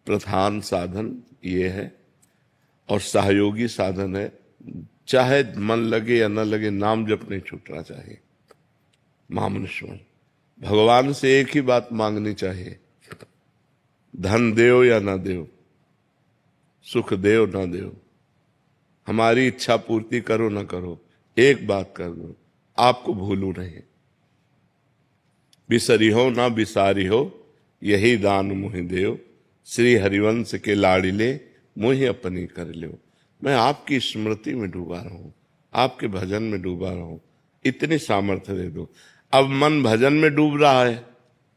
प्रधान साधन ये है, और सहयोगी साधन है, चाहे मन लगे या न लगे, नाम जप नहीं छूटना चाहिए। महामनुष्य भगवान से एक ही बात मांगनी चाहिए, धन देओ या ना देओ, सुख देओ ना देओ, हमारी इच्छा पूर्ति करो ना करो, एक बात कर दो, आपको भूलू नहीं। बिसरी हो ना बिसारी हो, यही दान मुहि देओ, श्री हरिवंश के लाड़िले मुहि अपनी कर लो। मैं आपकी स्मृति में डूबा रहा हूं, आपके भजन में डूबा रहा हूं, इतनी सामर्थ्य दे दो। अब मन भजन में डूब रहा है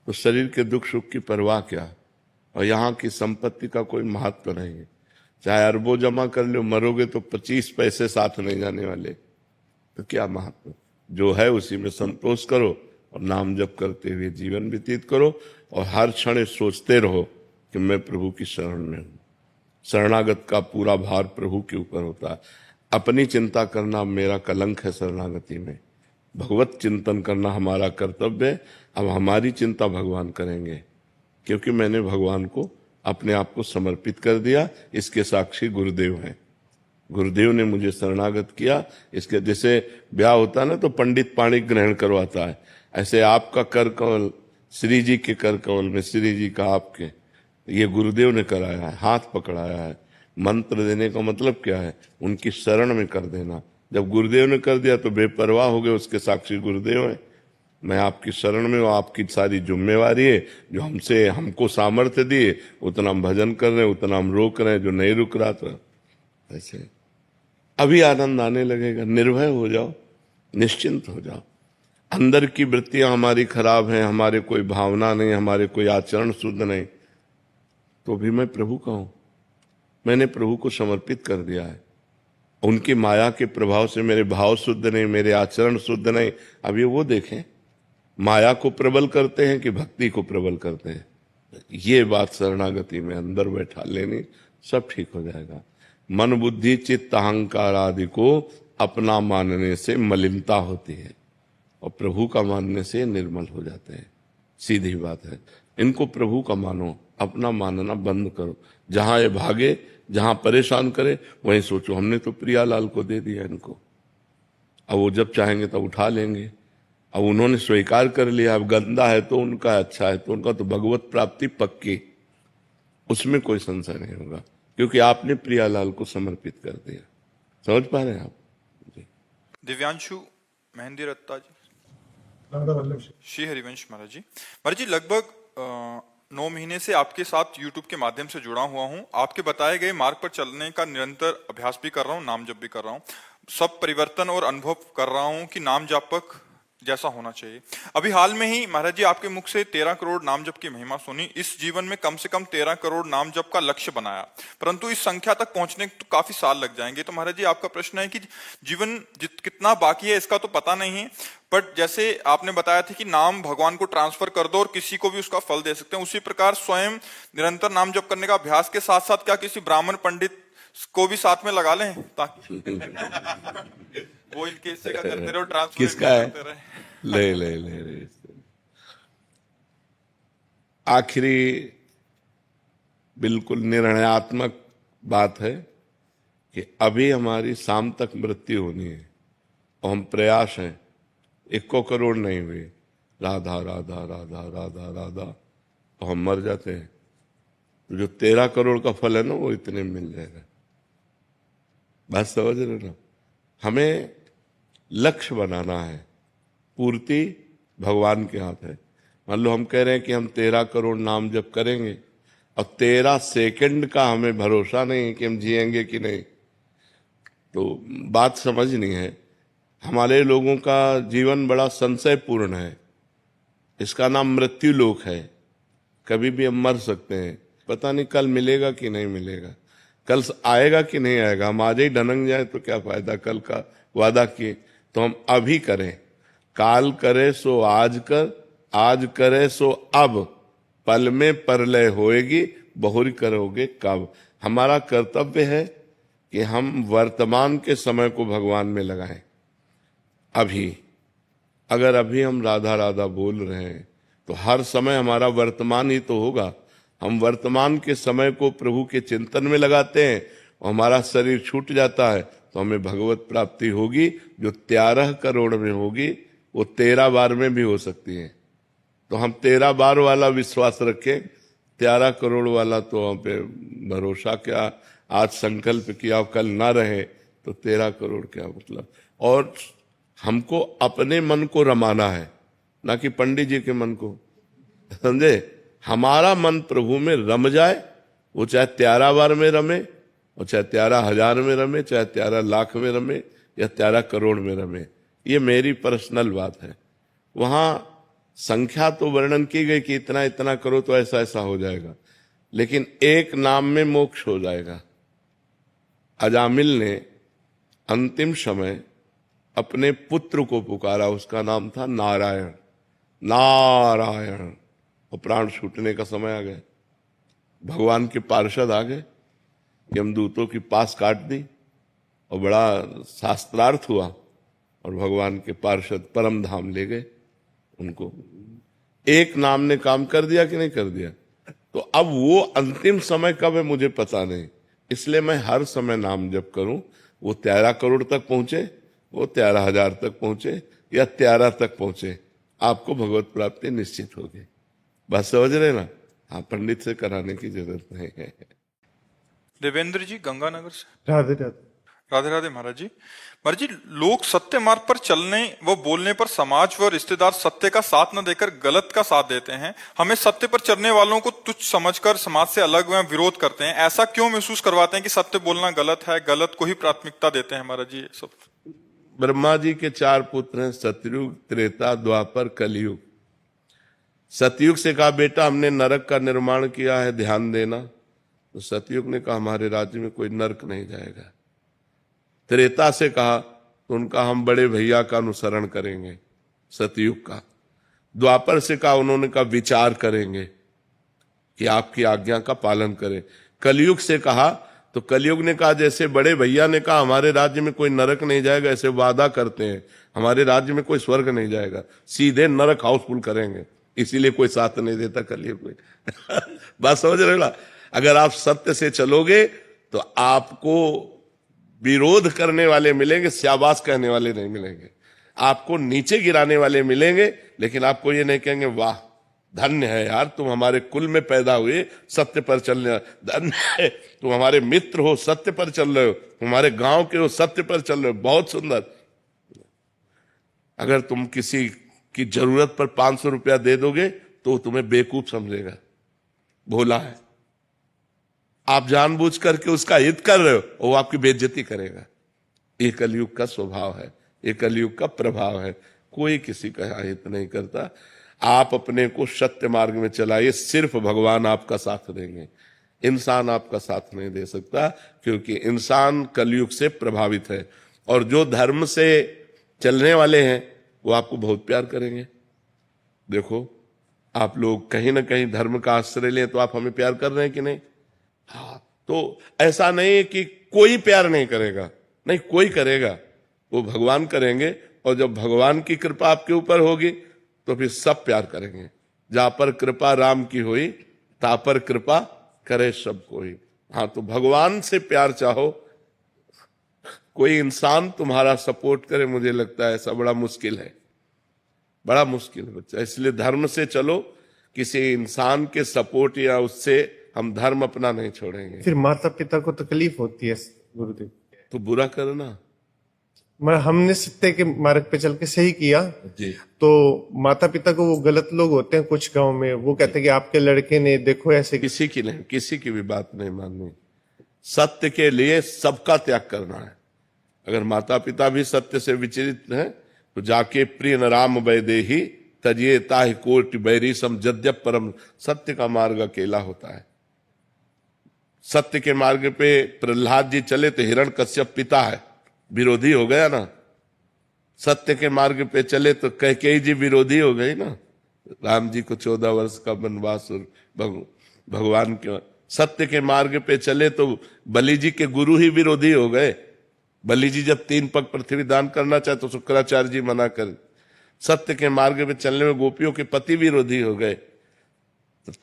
तो शरीर के दुख सुख की परवाह क्या, और यहाँ की संपत्ति का कोई महत्व नहीं है। चाहे अरबों जमा कर लो, मरोगे तो 25 पैसे साथ नहीं जाने वाले, तो क्या महत्व। जो है उसी में संतोष करो, और नाम जप करते हुए जीवन व्यतीत करो, और हर क्षण सोचते रहो कि मैं प्रभु की शरण में हूं। शरणागत का पूरा भार प्रभु के ऊपर होता है। अपनी चिंता करना मेरा कलंक है शरणागति में, भगवत चिंतन करना हमारा कर्तव्य है। अब हमारी चिंता भगवान करेंगे, क्योंकि मैंने भगवान को अपने आप को समर्पित कर दिया। इसके साक्षी गुरुदेव हैं। गुरुदेव ने मुझे शरणागत किया। इसके जैसे ब्याह होता है ना, तो पंडित पाणी ग्रहण करवाता है, ऐसे आपका कर कमल, श्री जी के कर कमल में श्री जी का आपके, ये गुरुदेव ने कराया है, हाथ पकड़ाया है। मंत्र देने का मतलब क्या है, उनकी शरण में कर देना। जब गुरुदेव ने कर दिया तो बेपरवाह हो गए, उसके साक्षी गुरुदेव हैं। मैं आपकी शरण में हूं, आपकी सारी जिम्मेवारी है। जो हमको सामर्थ्य दिए उतना हम भजन कर रहे हैं, उतना हम रोक रहे हैं, जो नहीं रुक रहा था। ऐसे अभी आनंद आने लगेगा। निर्भय हो जाओ, निश्चिंत हो जाओ। अंदर की वृत्तियां हमारी खराब हैं, हमारे कोई भावना नहीं, हमारे कोई आचरण शुद्ध नहीं, तो भी मैं प्रभु का हूं। मैंने प्रभु को समर्पित कर दिया है। उनकी माया के प्रभाव से मेरे भाव शुद्ध नहीं, मेरे आचरण शुद्ध नहीं। अब ये वो देखें, माया को प्रबल करते हैं कि भक्ति को प्रबल करते हैं। ये बात शरणागति में अंदर बैठा लेनी, सब ठीक हो जाएगा। मन बुद्धि चित्त अहंकार आदि को अपना मानने से मलिनता होती है, और प्रभु का मानने से निर्मल हो जाते हैं। सीधी बात है। इनको प्रभु का मानो, अपना मानना बंद करो। जहां ये भागे, जहां परेशान करे, वहीं सोचो हमने तो प्रियालाल को दे दिया इनको, अब वो जब चाहेंगे तब उठा लेंगे। अब उन्होंने स्वीकार कर लिया, अब गंदा है तो उनका, अच्छा है तो उनका, तो भगवत प्राप्ति पक्की, उसमें कोई संशय नहीं होगा, क्योंकि आपने प्रियालाल को समर्पित कर दिया। समझ पा रहे हैं आप? दिव्यांशु महेंद्र रत्ता जी, श्री हरिवंश महाराज जी। महाराज जी, लगभग 9 महीने से आपके साथ YouTube के माध्यम से जुड़ा हुआ हूं। आपके बताए गए मार्ग पर चलने का निरंतर अभ्यास भी कर रहा हूं, नाम जप भी कर रहा हूं। सब परिवर्तन और अनुभव कर रहा हूं कि नाम जापक जैसा होना चाहिए। अभी हाल में ही महाराज जी आपके मुख से 13 करोड़ नाम जप की महिमा सुनी। इस जीवन में कम से कम 13 करोड़ नाम जप का लक्ष्य बनाया, परंतु इस संख्या तक पहुंचने तो काफी साल लग जाएंगे। तो महाराज जी आपका प्रश्न है कि जीवन कितना बाकी है इसका तो पता नहीं है, बट जैसे आपने बताया था कि नाम भगवान को ट्रांसफर कर दो और किसी को भी उसका फल दे सकते हैं, उसी प्रकार स्वयं निरंतर नाम जप करने का अभ्यास के साथ साथ क्या किसी ब्राह्मण पंडित को भी साथ में लगा लें ताकि वो इनके हिस्से का करते रहे, ट्रांसफर किसका है? ले आखिरी बिल्कुल निर्णयात्मक बात है कि अभी हमारी शाम तक मृत्यु होनी है, और हम प्रयास हैं। 1 करोड़ नहीं हुए, राधा राधा राधा राधा राधा, तो हम मर जाते हैं। तो जो 13 करोड़ का फल है ना, वो इतने मिल जाएगा। बात समझ रहे ना? हमें लक्ष्य बनाना है, पूर्ति भगवान के हाथ है। मान लो हम कह रहे हैं कि हम 13 करोड़ नाम जप करेंगे, और 13 सेकंड का हमें भरोसा नहीं कि हम जिएंगे कि नहीं। तो बात समझनी है। हमारे लोगों का जीवन बड़ा संशयपूर्ण है। इसका नाम मृत्यु लोक है। कभी भी हम मर सकते हैं, पता नहीं कल मिलेगा कि नहीं मिलेगा, कल आएगा कि नहीं आएगा। हम आज ही ढनक जाए तो क्या फायदा, कल का वादा किए। तो हम अभी करें। काल करे सो आज कर, आज करे सो अब, पल में परलय होएगी, बहुरी करोगे कब। हमारा कर्तव्य है कि हम वर्तमान के समय को भगवान में लगाएं। अभी अगर अभी हम राधा राधा बोल रहे हैं तो हर समय हमारा वर्तमान ही तो होगा। हम वर्तमान के समय को प्रभु के चिंतन में लगाते हैं और हमारा शरीर छूट जाता है तो हमें भगवत प्राप्ति होगी, जो 13 करोड़ में होगी वो 13 बार में भी हो सकती है। तो हम 13 बार वाला विश्वास रखें, 13 करोड़ वाला तो हम पे भरोसा क्या। आज संकल्प किया कल ना रहे तो 13 करोड़ क्या मतलब। और हमको अपने मन को रमाना है, ना कि पंडित जी के मन को, समझे। हमारा मन प्रभु में रम जाए, वो चाहे 13 बार में रमे, और चाहे 13,000 में रमे, चाहे 13 लाख में रमे, या 13 करोड़ में रमे। ये मेरी पर्सनल बात है। वहां संख्या तो वर्णन की गई कि इतना इतना करो तो ऐसा ऐसा हो जाएगा, लेकिन एक नाम में मोक्ष हो जाएगा। अजामिल ने अंतिम समय अपने पुत्र को पुकारा, उसका नाम था नारायण। नारायण, और प्राण छूटने का समय आ गया। भगवान के पार्षद आ गए, यमदूतों की पास काट दी, और बड़ा शास्त्रार्थ हुआ, और भगवान के पार्षद परम धाम ले गए उनको। एक नाम ने काम कर दिया कि नहीं कर दिया। तो अब वो अंतिम समय कब है मुझे पता नहीं, इसलिए मैं हर समय नाम जप करूं। वो 13 करोड़ तक पहुंचे, वो 13,000 तक पहुंचे, या 13 तक पहुंचे, आपको भगवत प्राप्ति निश्चित होगी। बस समझ रहे ना। हाँ, पंडित से कराने की जरूरत नहीं है। देवेंद्र जी गंगानगर से। राधे राधे। राधे राधे महाराज जी। महाराज जी, लोग सत्य मार्ग पर चलने व बोलने पर समाज व रिश्तेदार सत्य का साथ न देकर गलत का साथ देते हैं। हमें सत्य पर चलने वालों को तुच्छ समझकर समाज से अलग व विरोध करते हैं। ऐसा क्यों महसूस करवाते हैं कि सत्य बोलना गलत है, गलत को ही प्राथमिकता देते हैं महाराज जी? सब ब्रह्मा जी के 4 पुत्र हैं, सतयुग, त्रेता, द्वापर, कलयुग। सतयुग से कहा बेटा हमने नरक का निर्माण किया है, ध्यान देना। तो सतयुग ने कहा हमारे राज्य में कोई नरक नहीं जाएगा। त्रेता से कहा तो उनका हम बड़े भैया का अनुसरण करेंगे, सतयुग का। द्वापर से कहा, उन्होंने कहा विचार करेंगे कि आपकी आज्ञा का पालन करें। कलयुग से कहा तो कलयुग ने कहा जैसे बड़े भैया ने कहा हमारे राज्य में कोई नरक नहीं जाएगा, ऐसे वादा करते हैं हमारे राज्य में कोई स्वर्ग नहीं जाएगा, सीधे नरक हाउसफुल करेंगे, इसीलिए कोई साथ नहीं देता कलयुग में। बात समझ रहे हो? अगर आप सत्य से चलोगे तो आपको विरोध करने वाले मिलेंगे, शाबाश कहने वाले नहीं मिलेंगे। आपको नीचे गिराने वाले मिलेंगे, लेकिन आपको ये नहीं कहेंगे वाह धन्य है यार तुम हमारे कुल में पैदा हुए, सत्य पर चलने, धन्य है तुम हमारे मित्र हो, सत्य पर चल रहे हो, तुम्हारे गांव के हो, सत्य पर चल रहे हो, बहुत सुंदर। अगर तुम किसी की जरूरत पर 500 रुपया दे दोगे तो तुम्हें बेवकूफ समझेगा, भोला है। आप जानबूझ करके उसका हित कर रहे हो, वो आपकी बेइज्जती करेगा। ये कलयुग का स्वभाव है, ये कलयुग का प्रभाव है। कोई किसी का हित नहीं करता। आप अपने को सत्य मार्ग में चलाइए, सिर्फ भगवान आपका साथ देंगे, इंसान आपका साथ नहीं दे सकता, क्योंकि इंसान कलयुग से प्रभावित है। और जो धर्म से चलने वाले हैं वो आपको बहुत प्यार करेंगे। देखो आप लोग कहीं ना कहीं धर्म का आश्रय लें तो आप हमें प्यार कर रहे हैं कि नहीं? हाँ, तो ऐसा नहीं है कि कोई प्यार नहीं करेगा, नहीं कोई करेगा, वो भगवान करेंगे। और जब भगवान की कृपा आपके ऊपर होगी तो फिर सब प्यार करेंगे। जहां पर कृपा राम की हुई ता पर कृपा करे सब कोई। हाँ, तो भगवान से प्यार चाहो, कोई इंसान तुम्हारा सपोर्ट करे, मुझे लगता है ऐसा बड़ा मुश्किल है, बड़ा मुश्किल है बच्चा। इसलिए धर्म से चलो, किसी इंसान के सपोर्ट या उससे हम धर्म अपना नहीं छोड़ेंगे। फिर माता पिता को तकलीफ होती है गुरुदेव, तो बुरा करना। हमने सत्य के मार्ग पे चल के सही किया जी। तो माता पिता को, वो गलत लोग होते हैं कुछ गांव में, वो कहते हैं कि आपके लड़के ने देखो ऐसे। किसी की नहीं, किसी की भी बात नहीं माननी। सत्य के लिए सबका त्याग करना है। अगर माता पिता भी सत्य से विचलित हैं तो जाके प्रिय न राम वैदेही तजिए ताहि कोटि बैरी सम जद्यप परम। सत्य का मार्ग अकेला होता है। सत्य के मार्ग पे प्रहलाद जी चले तो हिरण्यकश्यप पिता है, विरोधी हो गया ना। सत्य के मार्ग पे चले तो कैकेयी जी विरोधी हो गई ना। राम जी को 14 वर्ष का वनवास और भगवान के सत्य के मार्ग पे चले तो बलि जी के गुरु ही विरोधी हो गए। बलि जी जब 3 पग पृथ्वी दान करना चाहे तो शुक्राचार्य जी मना कर। सत्य के मार्ग पे चलने में गोपियों के पति विरोधी हो गए।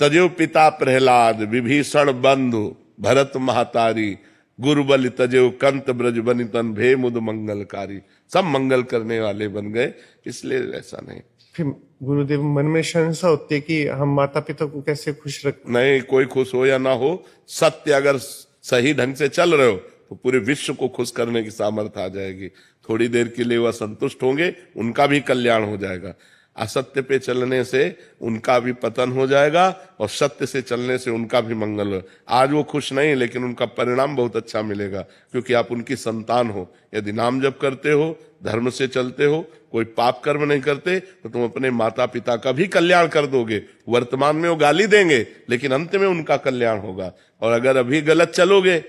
तजो पिता प्रहलाद विभीषण बंधु भरत महातारी गुरु बलि तजो कंत ब्रज बनितन भे मुद मंगलकारी। सब मंगल करने वाले बन गए, इसलिए ऐसा नहीं। फिर गुरुदेव मन में शंका होती है कि हम माता पिता को कैसे खुश रख। नहीं, कोई खुश हो या ना हो, सत्य अगर सही ढंग से चल रहे हो तो पूरे विश्व को खुश करने की सामर्थ्य आ जाएगी। थोड़ी देर के लिए वह संतुष्ट होंगे, उनका भी कल्याण हो जाएगा। असत्य पे चलने से उनका भी पतन हो जाएगा और सत्य से चलने से उनका भी मंगल हो। आज वो खुश नहीं, लेकिन उनका परिणाम बहुत अच्छा मिलेगा, क्योंकि आप उनकी संतान हो। यदि नाम जप करते हो, धर्म से चलते हो, कोई पाप कर्म नहीं करते, तो तुम अपने माता पिता का भी कल्याण कर दोगे। वर्तमान में वो गाली देंगे, लेकिन अंत में उनका कल्याण होगा। और अगर अभी गलत चलोगे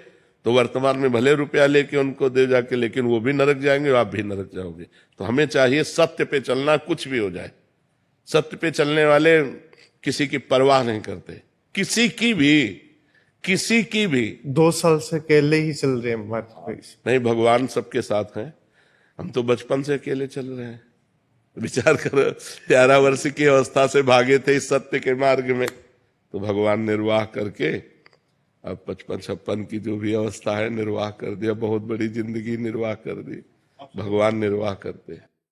तो वर्तमान में भले रुपया लेके उनको दे जाके, लेकिन वो भी नरक जाएंगे और आप भी नरक जाओगे। तो हमें चाहिए सत्य पे चलना, कुछ भी हो जाए। सत्य पे चलने वाले किसी की परवाह नहीं करते, किसी की भी। 2 साल से अकेले ही चल रहे हैं माता। नहीं, भगवान सबके साथ हैं। हम तो बचपन से अकेले चल रहे हैं। विचार करो, 11 वर्ष की अवस्था से भागे थे इस सत्य के मार्ग में, तो भगवान निर्वाह करके अब 55-56 की जो भी अवस्था है निर्वाह कर दिया। बहुत बड़ी जिंदगी निर्वाह कर दी। भगवान निर्वाह करते हैं।